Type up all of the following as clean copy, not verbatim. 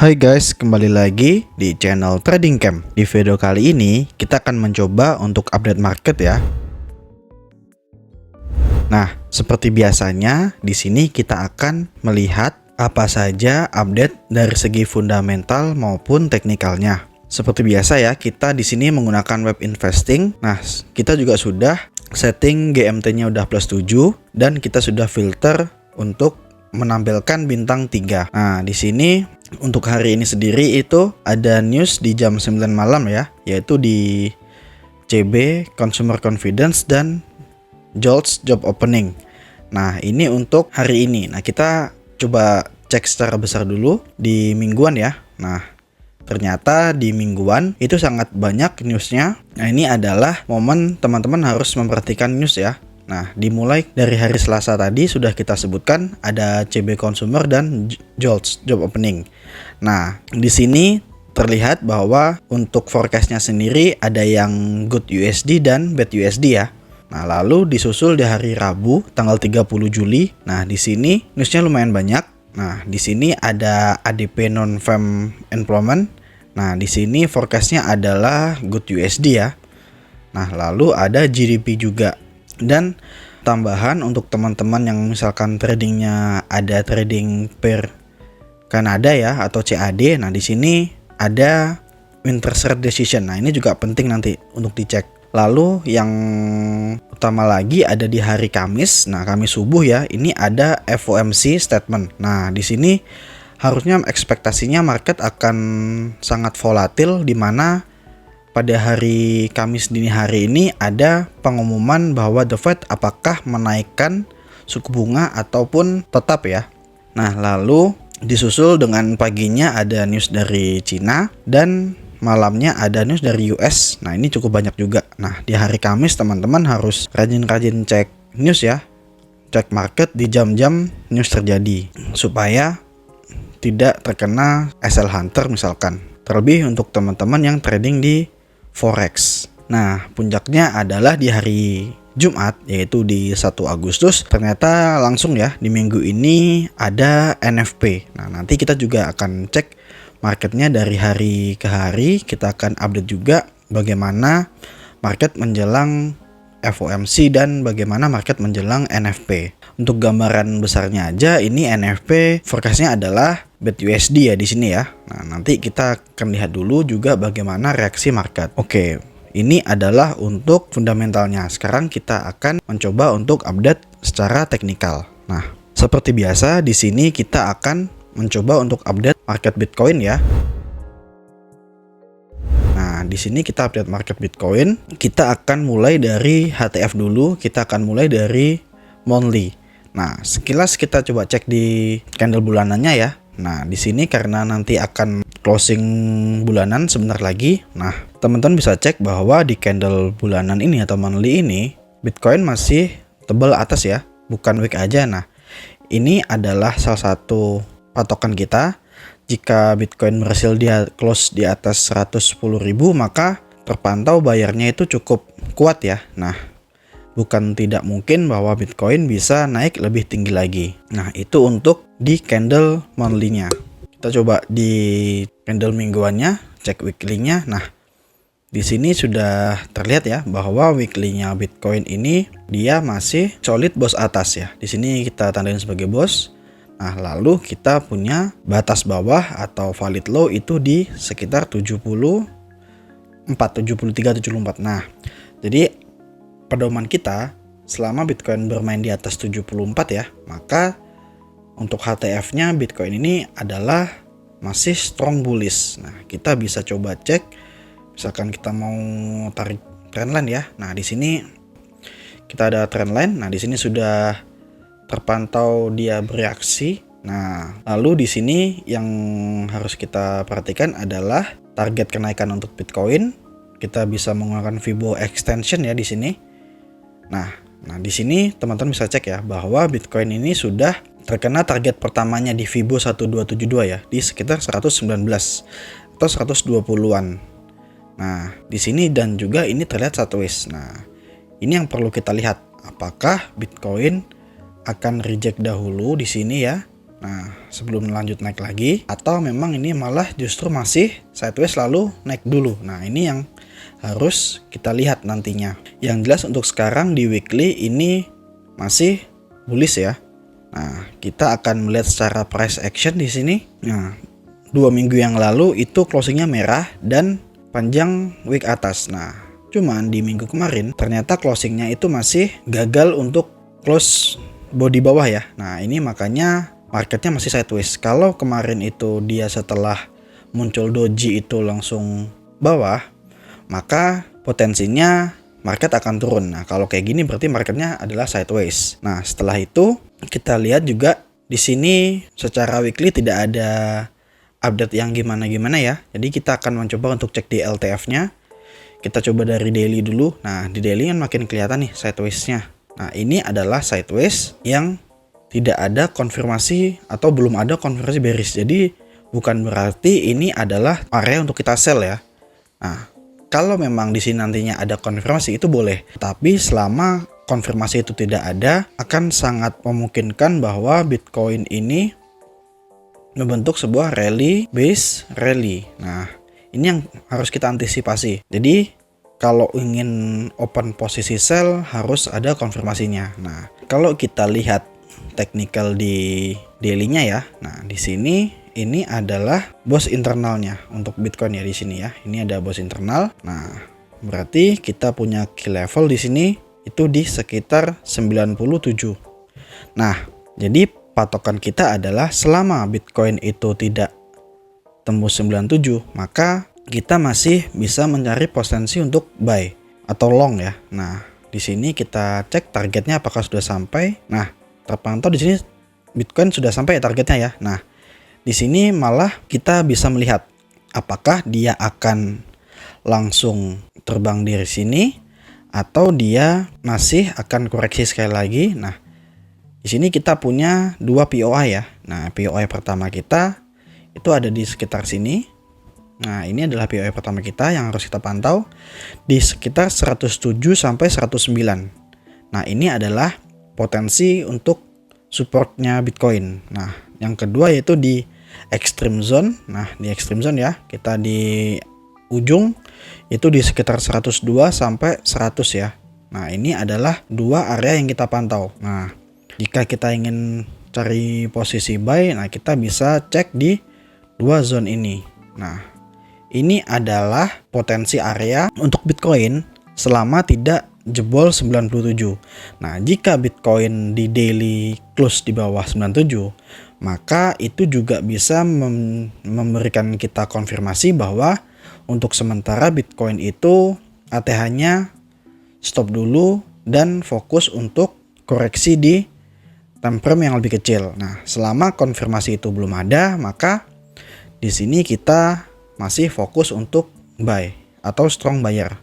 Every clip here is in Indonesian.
Hai guys, kembali lagi di channel Trading Camp. Di video kali ini kita akan mencoba untuk update market ya. Nah, seperti biasanya di sini kita akan melihat apa saja update dari segi fundamental maupun teknikalnya. Seperti biasa ya, kita di sini menggunakan web investing. Nah, kita juga sudah setting GMT-nya udah +7 dan kita sudah filter untuk menampilkan bintang 3. Nah, di sini untuk hari ini sendiri itu ada news di jam 9 malam ya, yaitu di CB Consumer Confidence dan JOLTS Job Opening. Nah, ini untuk hari ini. Nah, kita coba cek secara besar dulu di mingguan ya. Nah, ternyata di mingguan itu sangat banyak newsnya. Nah, ini adalah momen teman-teman harus memperhatikan news ya. Nah, dimulai dari hari Selasa tadi sudah kita sebutkan ada CB Consumer dan JOLTS Job Opening. Nah, di sini terlihat bahwa untuk forecastnya sendiri ada yang good USD dan bad USD ya. Nah, lalu disusul di hari Rabu tanggal 30 Juli. Nah, di sini newsnya lumayan banyak. Nah, di sini ada ADP non-farm employment. Nah, di sini forecastnya adalah good USD ya. Nah, lalu ada GDP juga. Dan tambahan untuk teman-teman yang misalkan tradingnya ada trading per Kanada ya atau CAD. Nah, di sini ada interest rate decision. Nah, ini juga penting nanti untuk dicek. Lalu yang utama lagi ada di hari Kamis. Nah, Kamis subuh ya, ini ada FOMC statement. Nah, di sini harusnya ekspektasinya market akan sangat volatil, di mana pada hari Kamis dini hari ini ada pengumuman bahwa The Fed apakah menaikkan suku bunga ataupun tetap ya. Nah, lalu disusul dengan paginya ada news dari Cina dan malamnya ada news dari US. Nah, ini cukup banyak juga. Nah, di hari Kamis teman-teman harus rajin-rajin cek news ya. Cek market di jam-jam news terjadi supaya tidak terkena SL Hunter misalkan. Terlebih untuk teman-teman yang trading di Forex. Nah, puncaknya adalah di hari Jumat, yaitu di 1 Agustus. Ternyata langsung ya di minggu ini ada NFP. Nah, nanti kita juga akan cek marketnya dari hari ke hari. Kita akan update juga bagaimana market menjelang FOMC dan bagaimana market menjelang NFP. Untuk gambaran besarnya aja, ini NFP forecastnya adalah bad USD ya di sini ya. Nah, nanti kita akan lihat dulu juga bagaimana reaksi market. Oke, ini adalah untuk fundamentalnya. Sekarang kita akan mencoba untuk update secara teknikal. Nah, seperti biasa di sini kita akan mencoba untuk update market Bitcoin ya. Nah, di sini kita update market Bitcoin. Kita akan mulai dari HTF dulu. Kita akan mulai dari monthly. Nah, sekilas kita coba cek di candle bulanannya ya. Nah, di sini karena nanti akan closing bulanan sebentar lagi. Nah, teman-teman bisa cek bahwa di candle bulanan ini atau monthly ini Bitcoin masih tebal atas ya, bukan wick aja. Nah, ini adalah salah satu patokan kita. Jika Bitcoin berhasil dia close di atas 110.000, maka terpantau bayarnya itu cukup kuat ya. Nah, bukan tidak mungkin bahwa Bitcoin bisa naik lebih tinggi lagi. Nah, itu untuk di candle monthly-nya. Kita coba di candle mingguannya, cek weekly-nya. Nah, di sini sudah terlihat ya bahwa weekly-nya Bitcoin ini dia masih solid bos atas ya. Di sini kita tandain sebagai bos. Nah, lalu kita punya batas bawah atau valid low itu di sekitar 73-74. Nah, jadi pedoman kita selama Bitcoin bermain di atas 74 ya, maka untuk HTF-nya Bitcoin ini adalah masih strong bullish. Nah, kita bisa coba cek misalkan kita mau tarik trendline ya. Nah, di sini kita ada trendline. Nah, di sini sudah terpantau dia bereaksi. Nah, lalu di sini yang harus kita perhatikan adalah target kenaikan untuk Bitcoin. Kita bisa menggunakan Fibo extension ya di sini. Nah, di sini teman-teman bisa cek ya bahwa Bitcoin ini sudah terkena target pertamanya di Fibo 1272 ya, di sekitar 119 atau 120-an. Nah, di sini dan juga ini terlihat sideways. Nah, ini yang perlu kita lihat, apakah Bitcoin akan reject dahulu di sini ya Nah, sebelum lanjut naik lagi, atau memang ini malah justru masih sideways lalu naik dulu. Nah, ini yang harus kita lihat nantinya. Yang jelas untuk sekarang di weekly ini masih bullish ya. Nah, kita akan melihat secara price action di sini. Nah, 2 minggu yang lalu itu closingnya merah dan panjang wick atas. Nah, cuman di minggu kemarin ternyata closingnya itu masih gagal untuk close body bawah ya. Nah, ini makanya marketnya masih sideways. Kalau kemarin itu dia setelah muncul doji itu langsung bawah, maka potensinya market akan turun. Nah, kalau kayak gini berarti marketnya adalah sideways. Nah, setelah itu kita lihat juga di sini secara weekly tidak ada update yang gimana-gimana ya. Jadi kita akan mencoba untuk cek di LTF-nya. Kita coba dari daily dulu. Nah, di daily kan makin kelihatan nih sideways-nya. Nah, ini adalah sideways yang tidak ada konfirmasi atau belum ada konfirmasi bearish. Jadi bukan berarti ini adalah area untuk kita sell ya. Nah, kalau memang di sini nantinya ada konfirmasi itu boleh. Tapi selama konfirmasi itu tidak ada, akan sangat memungkinkan bahwa Bitcoin ini membentuk sebuah rally base rally. Nah, ini yang harus kita antisipasi. Jadi kalau ingin open posisi sell harus ada konfirmasinya. Nah, kalau kita lihat technical di daily-nya ya. Nah, di sini ini adalah bos internalnya untuk Bitcoin ya di sini ya. Ini ada bos internal. Nah, berarti kita punya key level di sini itu di sekitar 97. Nah, jadi patokan kita adalah selama Bitcoin itu tidak tembus 97, maka kita masih bisa mencari potensi untuk buy atau long ya. Nah, di sini kita cek targetnya apakah sudah sampai. Nah, terpantau di sini Bitcoin sudah sampai ya targetnya ya. Nah, di sini malah kita bisa melihat apakah dia akan langsung terbang dari sini atau dia masih akan koreksi sekali lagi. Nah, di sini kita punya 2 POI ya. Nah, POI pertama kita itu ada di sekitar sini. Nah, ini adalah POI pertama kita yang harus kita pantau di sekitar 107 sampai 109. Nah, ini adalah potensi untuk supportnya Bitcoin. Nah, yang kedua yaitu di extreme zone. Nah, di extreme zone ya, kita di ujung itu di sekitar 102 sampai 100 ya. Nah, ini adalah 2 area yang kita pantau. Nah, jika kita ingin cari posisi buy, nah kita bisa cek di 2 zone ini. Nah, ini adalah potensi area untuk Bitcoin selama tidak jebol 97. Nah, jika Bitcoin di daily close di bawah 97, maka itu juga bisa memberikan kita konfirmasi bahwa untuk sementara Bitcoin itu ATH-nya stop dulu dan fokus untuk koreksi di time frame yang lebih kecil. Nah, selama konfirmasi itu belum ada, maka di sini kita masih fokus untuk buy atau strong buyer.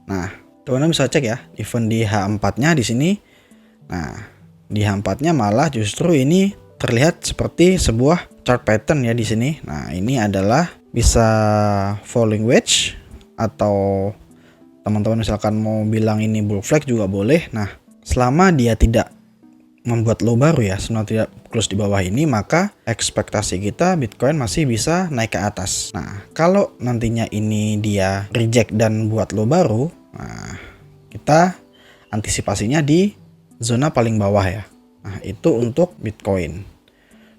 Nah, teman-teman bisa cek ya, even di H4-nya di sini. Nah, di H4-nya malah justru ini terlihat seperti sebuah chart pattern ya di sini. Nah, ini adalah bisa falling wedge atau teman-teman misalkan mau bilang ini bull flag juga boleh. Nah, selama dia tidak membuat low baru ya, selama tidak close di bawah ini, maka ekspektasi kita Bitcoin masih bisa naik ke atas. Nah, kalau nantinya ini dia reject dan buat low baru, nah kita antisipasinya di zona paling bawah ya. Nah, itu untuk Bitcoin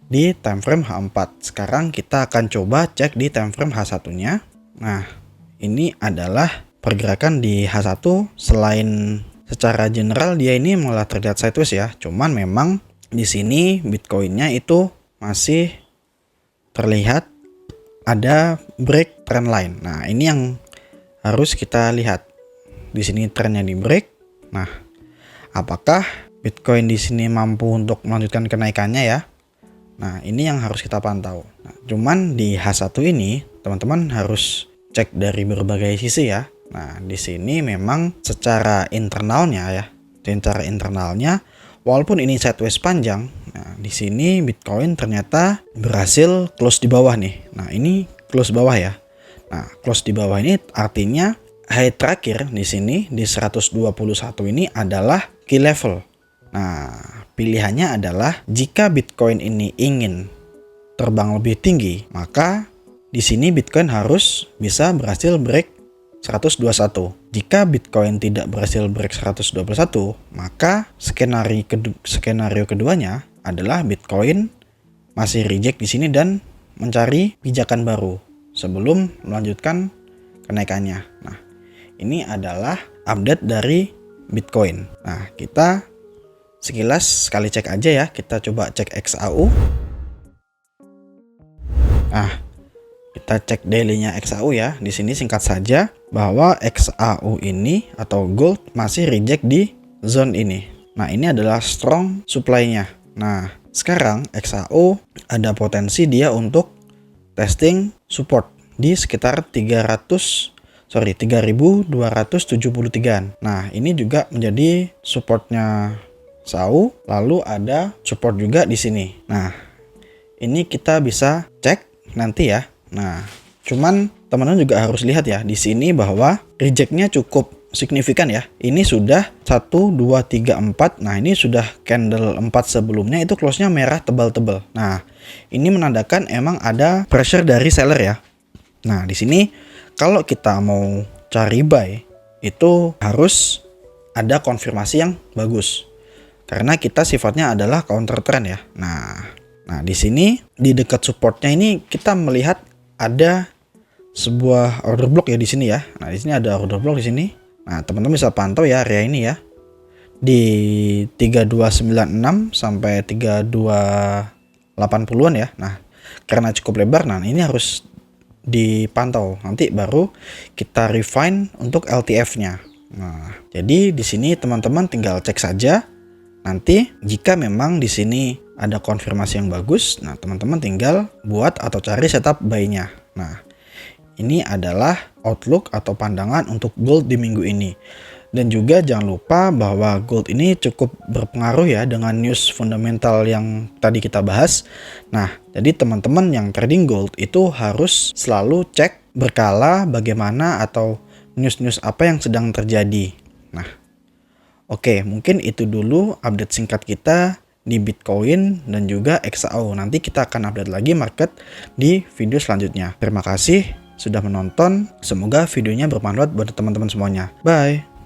di time frame H4. Sekarang kita akan coba cek di time frame H1-nya. Nah, ini adalah pergerakan di H1. Selain secara general dia ini malah terlihat sideways ya. Cuman memang di sini Bitcoinnya itu masih terlihat ada break trend line. Nah, ini yang harus kita lihat. Di sini trennya di break. Nah, apakah Bitcoin di sini mampu untuk melanjutkan kenaikannya ya? Nah, ini yang harus kita pantau. Nah, cuman di H1 ini teman-teman harus cek dari berbagai sisi ya. Nah, di sini memang secara internalnya walaupun ini sideways panjang, nah di sini Bitcoin ternyata berhasil close di bawah nih. Nah, ini close bawah ya. Nah, close di bawah ini artinya high terakhir di sini di 121 ini adalah key level. Nah, pilihannya adalah jika Bitcoin ini ingin terbang lebih tinggi, maka di sini Bitcoin harus bisa berhasil break 121. Jika Bitcoin tidak berhasil break 121, maka skenario keduanya adalah Bitcoin masih reject di sini dan mencari pijakan baru sebelum melanjutkan kenaikannya. Nah, ini adalah update dari Bitcoin. Nah, kita sekilas sekali cek aja ya. Kita coba cek XAU. Nah, kita cek daily-nya XAU ya. Di sini singkat saja bahwa XAU ini atau gold masih reject di zone ini. Nah, ini adalah strong supply-nya. Nah, sekarang XAU ada potensi dia untuk testing support di sekitar 3273-an. Nah, ini juga menjadi supportnya XAU. Lalu ada support juga di sini. Nah, ini kita bisa cek nanti ya. Nah, cuman teman-teman juga harus lihat ya di sini bahwa rejectnya cukup signifikan ya. Ini sudah 1, 2, 3, 4. Nah, ini sudah candle 4 sebelumnya itu close-nya merah tebal-tebal. Nah, ini menandakan emang ada pressure dari seller ya. Nah, di sini kalau kita mau cari buy itu harus ada konfirmasi yang bagus. Karena kita sifatnya adalah counter trend ya. Nah, di sini di dekat supportnya ini kita melihat ada sebuah order block ya di sini ya. Nah, di sini ada order block di sini. Nah, teman-teman bisa pantau ya area ini ya. Di 3296 sampai 3280-an ya. Nah, karena cukup lebar, nah ini harus dipantau. Nanti baru kita refine untuk LTF-nya. Nah, jadi di sini teman-teman tinggal cek saja. Nanti jika memang di sini ada konfirmasi yang bagus, nah teman-teman tinggal buat atau cari setup buy-nya. Nah, ini adalah outlook atau pandangan untuk gold di minggu ini. Dan juga jangan lupa bahwa gold ini cukup berpengaruh ya dengan news fundamental yang tadi kita bahas. Nah, jadi teman-teman yang trading gold itu harus selalu cek berkala bagaimana atau news-news apa yang sedang terjadi. Nah, oke, mungkin itu dulu update singkat kita di Bitcoin dan juga XAU. Nanti kita akan update lagi market di video selanjutnya. Terima kasih sudah menonton. Semoga videonya bermanfaat buat teman-teman semuanya. Bye.